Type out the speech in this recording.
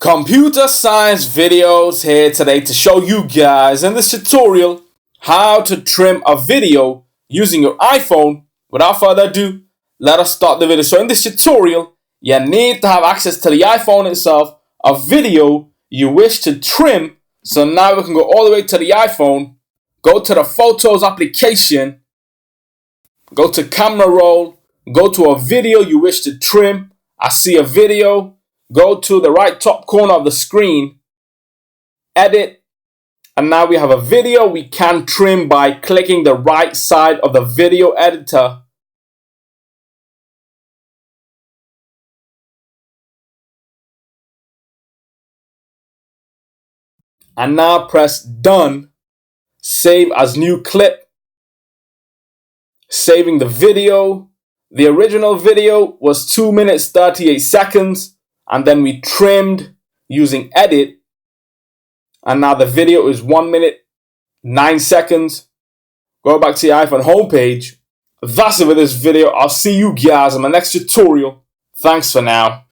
Computer science videos here today to show you guys in this tutorial how to trim a video using your iPhone. Without further ado, let us start the video. So in this tutorial, you need to have access to the iPhone itself, a video you wish to trim. So now we can go all the way to the iPhone, go to the Photos application, go to camera roll, go to a video you wish to trim. I see a video. Go to the right top corner of the screen, edit, and now we have a video we can trim by clicking the right side of the video editor. And now press done, save as new clip, saving the video. The original video was 2 minutes 38 seconds. And then we trimmed using edit. And now the video is 1 minute 9 seconds. Go back to your iPhone homepage. That's it for this video. I'll see you guys in my next tutorial. Thanks for now.